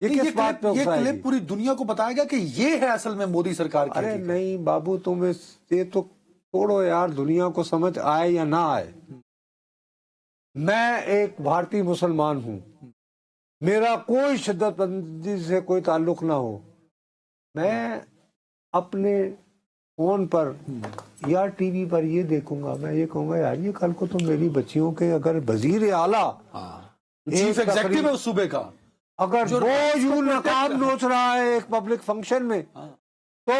یہ کس بات پہ یہ اکسائے گی؟ کلپ پوری دنیا کو بتائے گا کہ یہ ہے اصل میں مودی سرکار کی ارے حقیقت۔ نہیں بابو، تم یہ تو چھوڑو یار، دنیا کو سمجھ آئے یا نہ آئے، میں ایک بھارتی مسلمان ہوں، میرا کوئی شدت پسندی سے کوئی تعلق نہ ہو، میں اپنے فون پر یا ٹی وی پر یہ دیکھوں گا، میں یہ کہوں گا یار یہ کل کو تو میری بچیوں کے اگر وزیر اعلیٰ چیف ایگزیکٹو ہے اس صوبے کا، اگر وہ یوں نقاب نوچ رہا ہے ایک پبلک فنکشن میں، تو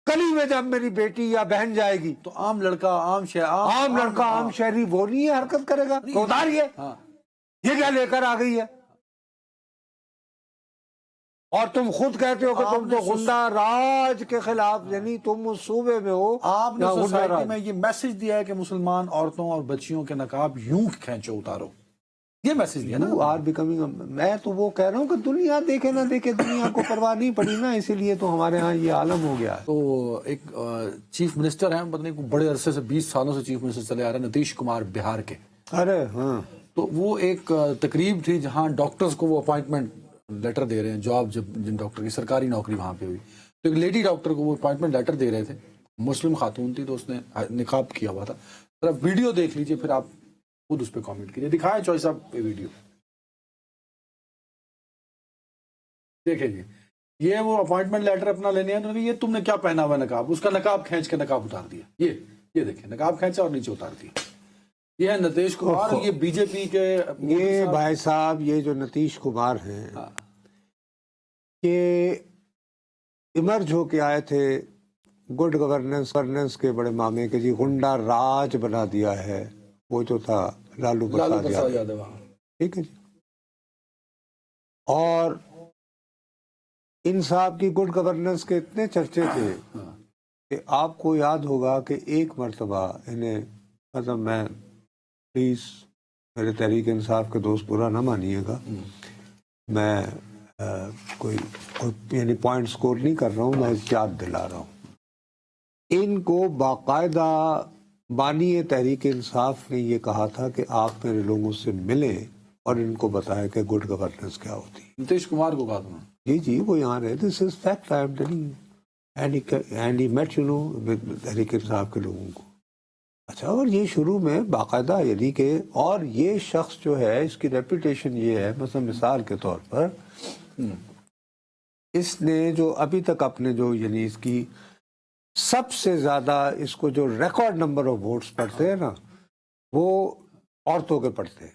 گلی میں جب میری بیٹی یا بہن جائے گی تو عام لڑکا، عام لڑکا، عام شہری وہ نہیں حرکت کرے گا تو اتاریے، یہ کیا لے کر آ گئی ہے؟ اور تم خود کہتے ہو کہ تم تو غنڈہ راج کے خلاف، یعنی تم اس صوبے میں ہو آپ نے جہاں غنڈہ سوسائٹی راج۔ میں یہ میسج دیا ہے کہ مسلمان عورتوں اور بچیوں کے نقاب یوں کھینچو، اتارو، یہ میسج دیا نا۔ You are becoming میں تو وہ کہہ رہا ہوں کہ دنیا دیکھے نہ دیکھے، دنیا کو پرواہ نہیں پڑی نا، اسی لیے تو ہمارے ہاں یہ عالم ہو گیا ہے۔ تو ایک چیف منسٹر ہیں، پتہ نہیں بڑے عرصے سے 20 سالوں سے چیف منسٹر چلے آ رہے ہیں، نتیش کمار، بہار کے۔ ارے ہاں، تو وہ ایک تقریب تھی جہاں ڈاکٹرز کو وہ اپائنٹمنٹ لیٹر دے رہے ہیں، جاب جب جن ڈاکٹر کی سرکاری نوکری وہاں پہ ہوئی، تو ایک لیڈی ڈاکٹر کو وہ اپائنٹمنٹ لیٹر دے رہے تھے، مسلم خاتون تھی، تو اس نے نقاب کیا ہوا تھا۔ ذرا ویڈیو دیکھ لیجئے، پھر آپ خود اس پہ کامنٹ کیجئے۔ دکھائیں چوائس صاحب یہ ویڈیو، دیکھیں جی، یہ وہ اپوائنٹمنٹ لیٹر اپنا لینے ہیں، تو یہ تم نے کیا پہنا ہوا نقاب، اس کا نقاب کھینچ کے نقاب اتار دیا، یہ دیکھیں نقاب کھینچا اور نیچے اتار دیا۔ یہ ہے نتیش کمار، یہ بی جے پی کے یہ بھائی صاحب، یہ جو نتیش کمار ہیں، یہ ایمرج ہو کے آئے تھے گڈ گورننس کے بڑے مامے کے، جی غنڈہ راج بنا دیا ہے وہ جو تھا لالو پرساد یادو، ٹھیک ہے جی۔ اور ان صاحب کی گڈ گورننس کے اتنے چرچے تھے کہ آپ کو یاد ہوگا کہ ایک مرتبہ انہیں، مطلب میں پلیز میرے تحریک انصاف کے دوست برا نہ مانیے گا، میں کوئی یعنی پوائنٹ سکور نہیں کر رہا ہوں، میں یاد دلا رہا ہوں۔ ان کو باقاعدہ بانی تحریک انصاف نے یہ کہا تھا کہ آپ میرے لوگوں سے ملیں اور ان کو بتائیں کہ گڈ گورننس کیا ہوتی ہے۔ نتیش کمار کو کہا تھا، جی جی، وہ یہاں رہے، this is fact, I am telling, and he met, you know, Tehreek Insaf کے لوگوں کو۔ اچھا، اور یہ شروع میں باقاعدہ یعنی کہ، اور یہ شخص جو ہے اس کی ریپوٹیشن یہ ہے، مثلا مثال کے طور پر اس نے جو ابھی تک اپنے جو یعنی اس کی سب سے زیادہ اس کو جو ریکارڈ نمبر آف ووٹس پڑھتے ہیں نا، وہ عورتوں کے پڑھتے ہیں،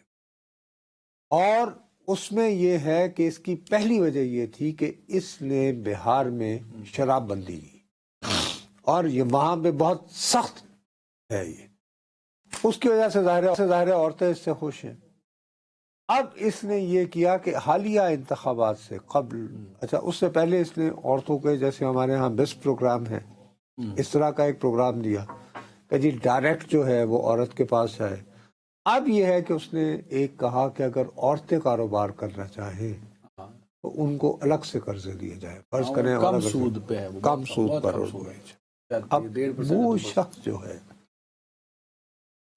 اور اس میں یہ ہے کہ اس کی پہلی وجہ یہ تھی کہ اس نے بہار میں شراب بندی کی، اور یہ وہاں پہ بہت سخت ہے، یہ اس کی وجہ سے ظاہر ہے عورتیں اس سے خوش ہیں۔ اب اس نے یہ کیا کہ حالیہ انتخابات سے قبل، اچھا اس سے پہلے اس نے عورتوں کے، جیسے ہمارے ہاں بیسٹ پروگرام ہے، اس طرح کا ایک پروگرام دیا کہ جی ڈائریکٹ جو ہے وہ عورت کے پاس جائے۔ اب یہ ہے کہ اس نے ایک کہا کہ اگر عورتیں کاروبار کرنا چاہیں تو ان کو الگ سے قرضے دیے جائے، فرض کریں کم سود پہ ہے، کم سود پر۔ اب وہ شخص جو ہے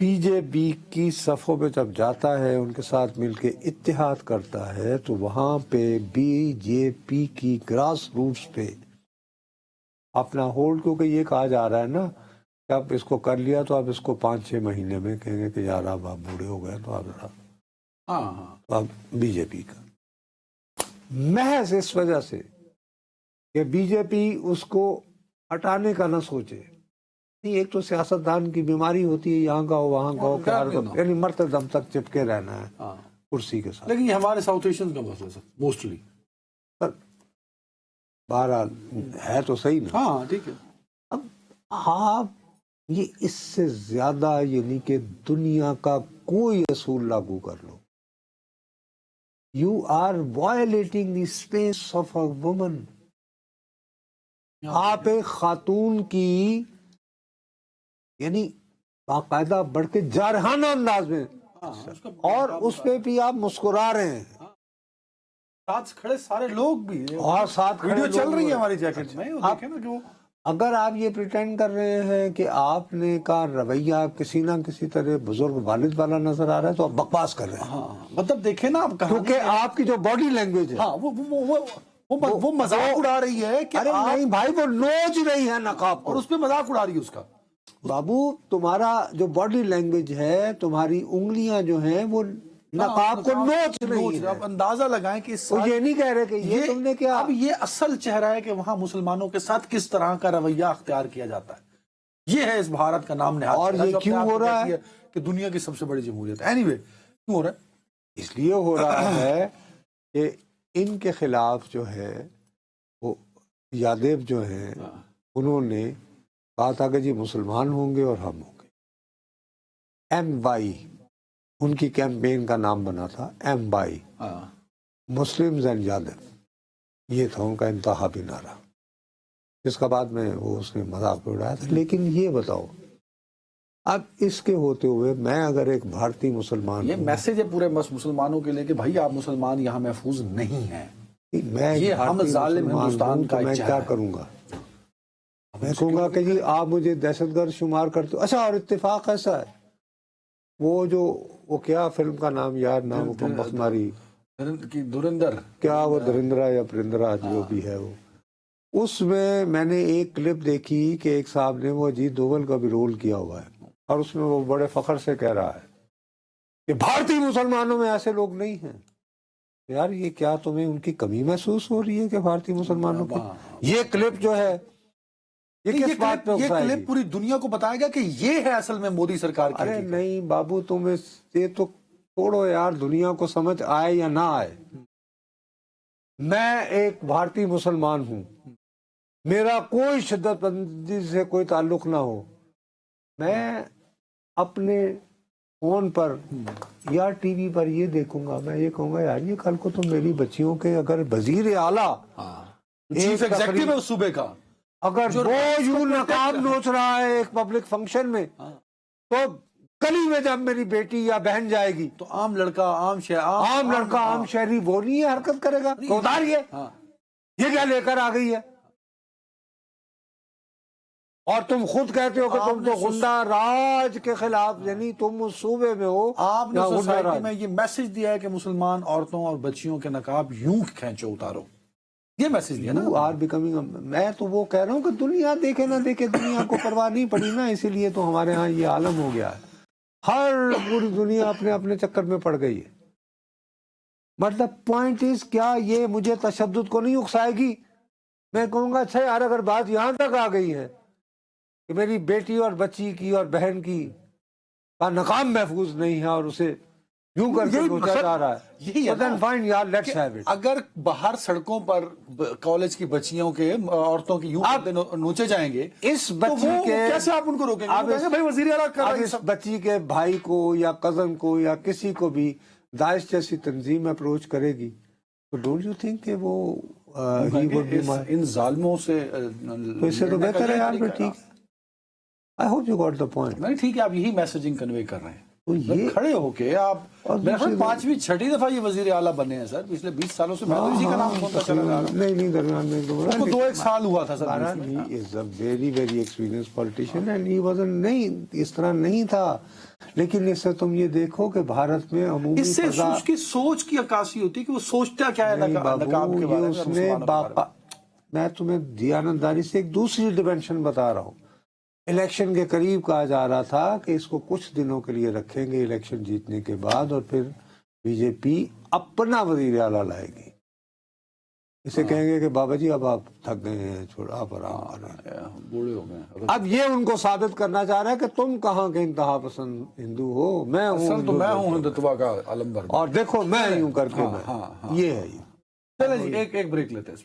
بی جے پی کی صفوں میں جب جاتا ہے، ان کے ساتھ مل کے اتحاد کرتا ہے، تو وہاں پہ بی جے پی کی گراس روٹس پہ اپنا ہولڈ، کیونکہ یہ کہا جا رہا ہے نا کہ اب اس کو کر لیا تو اب اس کو 5-6 مہینے میں کہیں گے کہ یار اب آپ بوڑھے ہو گئے، تو اب بی جے پی کا محض اس وجہ سے کہ بی جے پی اس کو ہٹانے کا نہ سوچے۔ ایک تو سیاستدان کی بیماری ہوتی ہے، یہاں کا ہو وہاں کا ہو، یعنی مرتے دم تک چپکے رہنا ہے کرسی کے ساتھ۔ لیکن یہ ہمارے ساؤتھ ایشین کا مسئلہ ہے موسٹلی، بہرحال ہے تو صحیح نا۔ ہاں ٹھیک ہے۔ اب آپ یہ اس سے زیادہ یعنی کہ دنیا کا کوئی اصول لاگو کر لو، you are violating the space of a woman. آپ ایک خاتون کی یعنی باقاعدہ بڑھ کے جارحانہ انداز میں، اور اس پہ بھی آپ مسکرا رہے ہیں، ساتھ کھڑے سارے لوگ بھی، اور ساتھ ویڈیو چل رہی ہے ہماری جیکٹ میں، دیکھیں نا کہ وہ اگر آپ یہ پریٹینڈ کر رہے ہیں کہ آپ نے کا رویہ کسی نہ کسی طرح بزرگ والد والا نظر آ رہا ہے تو آپ بکواس کر رہے ہیں. ہاں مطلب دیکھیں نا آپ کیونکہ آپ کی جو باڈی لینگویج ہے, ہاں وہ مذاق اڑا رہی ہے کہ ارے نہیں بھائی, وہ نوچ رہی ہے نقاب اور کو. اس پہ مذاق اڑا رہی ہے اس کا. بابو تمہارا جو باڈی لینگویج ہے, تمہاری انگلیاں جو ہیں وہ نقاب کو نوچ رہی ہیں. آپ اندازہ لگائیں کہ اس وہ یہ نہیں کہہ رہے کہ یہ تم نے کیا. اب یہ اصل چہرہ ہے کہ وہاں مسلمانوں کے ساتھ کس طرح کا رویہ اختیار کیا جاتا ہے. یہ ہے اس بھارت کا نام نہاد. اور یہ کیوں ہو رہا ہے کہ دنیا کی سب سے بڑی جمہوریت. اینی وے کیوں ہو رہا ہے؟ اس لیے ہو رہا ہے کہ ان کے خلاف جو ہے وہ یادیو جو ہیں انہوں نے کہا تھا کہ جی مسلمان ہوں گے اور ہم ہوں گے. MY ان کی کیمپین کا نام بنا تھا, MY مسلمز اینڈ یادیو. یہ تھا ان کا انتخابی نعرہ, جس کا بعد میں وہ اس نے مذاق پہ اڑایا تھا. لیکن یہ بتاؤ اب اس کے ہوتے ہوئے میں اگر ایک بھارتی مسلمان یہ میسج ہے پورے مسلمانوں کے لیے کہ بھائی آپ مسلمان یہاں محفوظ نہیں ہیں. میں یہ ہم ظالم ہندوستان کا میں کیا کروں گا؟ میں کہوں گا کہ جی آپ مجھے دہشت گرد شمار کرتے ہو. اچھا, اور اتفاق ایسا ہے وہ کیا فلم کا نام یار, نام کو بخت ماری, دھرندر, کیا وہ دھرندرا یا پرندرا جو بھی ہے وہ, اس میں نے ایک کلپ دیکھی کہ ایک صاحب نے وہ اجیت دوول کا بھی رول کیا ہوا ہے اور اس میں وہ بڑے فخر سے کہہ رہا ہے کہ بھارتی مسلمانوں میں ایسے لوگ نہیں ہیں. یار یہ کیا تمہیں ان کی کمی محسوس ہو رہی ہے کہ بھارتی مسلمانوں کی یہ کلپ جو ہے یہ کس بات پہ یہ کلپ پوری دنیا کو بتائے گا کہ یہ ہے اصل میں مودی سرکار کی. ارے نہیں بابو, تم یہ تو چھوڑو یار, دنیا کو سمجھ آئے یا نہ آئے, میں ایک بھارتی مسلمان ہوں, میرا کوئی شدت پسندی سے کوئی تعلق نہ ہو, میں اپنے فون پر یا ٹی وی پر یہ دیکھوں گا, میں یہ کہوں گا یار یہ کل کو تو میری بچیوں کے اگر وزیر اعلیٰ چیف ایگزیکٹو ہے اس صوبے کا اگر وہ یوں نقاب نوچ رہا ہے ایک پبلک فنکشن میں, تو گلی میں جب میری بیٹی یا بہن جائے گی تو عام لڑکا عام شہری وہ نہیں ہے حرکت کرے گا, اتاریے یہ کیا لے کر آ گئی ہے. اور تم خود کہتے ہو کہ تم تو غنڈہ راج کے خلاف, یعنی تم اس صوبے میں ہو. آپ نے سوسائٹی میں یہ میسج دیا ہے کہ مسلمان عورتوں اور بچیوں کے نقاب یوں کھینچو اتارو, یہ میسج دیا نا. آر بیکمنگ, میں تو وہ کہہ رہا ہوں کہ دنیا دیکھے نہ دیکھے, دنیا کو پرواہ نہیں پڑی نا, اسی لیے تو ہمارے ہاں یہ عالم ہو گیا ہے. ہر پوری دنیا اپنے اپنے چکر میں پڑ گئی ہے. مطلب پوائنٹ از کیا یہ مجھے تشدد کو نہیں اکسائے گی. میں کہوں گا اچھا یار اگر بات یہاں تک آ گئی ہے کہ میری بیٹی اور بچی کی اور بہن کی کا نقاب محفوظ نہیں ہے اور اسے یوں کر کے نوچا جا رہا ہے, یہی ہے اگر باہر سڑکوں پر کالج کی بچیوں کے عورتوں کی یوں نوچے جائیں گے, اس بچی کے کیسے آپ ان کو روکیں گے؟ بھائی وزیر اعلیٰ کر رہا ہے, اس بچی کے بھائی کو یا کزن کو یا کسی کو بھی داعش جیسی تنظیم اپروچ کرے گی تو ڈونٹ یو تھنک کہ وہ ان ظالموں سے تو اس سے تو بہتر ہے یار. ٹھیک ہے, I hope you got the point. نہیں ٹھیک ہے, آپ یہی میسجنگ کنوے کر رہے ہیں. تو یہ کھڑے ہو کے آپ 5ویں 6ٹھی دفعہ یہ وزیر اعلیٰ بنے ہیں سر, پچھلے 20 سالوں سے میں تو اسی کا نام سنتا چلا جا رہا ہوں. نہیں درمیان میں 2-1 سال ہوا تھا سر. He is a very very experienced politician and he wasn't, نہیں اس طرح نہیں تھا. لیکن اس سے تم یہ دیکھو کہ بھارت میں عمومی اس سے اس کی سوچ کی عکاسی ہوتی ہے کہ وہ سوچتا کیا ہے نقاب کے بارے میں. میں تمہیں دیانتداری سے ایک دوسری ڈیمینشن بتا رہا ہوں. الیکشن کے قریب کہا جا رہا تھا کہ اس کو کچھ دنوں کے لیے رکھیں گے الیکشن جیتنے کے بعد, اور پھر بی جے پی اپنا وزیر اعلیٰ لائے گی. اسے کہیں گے کہ بابا جی اب آپ تھک گئے ہیں, چھوڑا آپ آرام کر رہے ہیں, بوڑھے ہو گئے. اب یہ ان کو ثابت کرنا چاہ رہا ہے کہ تم کہاں کے انتہا پسند ہندو ہو, میں ہوں ہندوتوا کا علم بردار, اور دیکھو میں یوں کر کے یہ ہے. چلیں جی ایک بریک لیتے ہیں.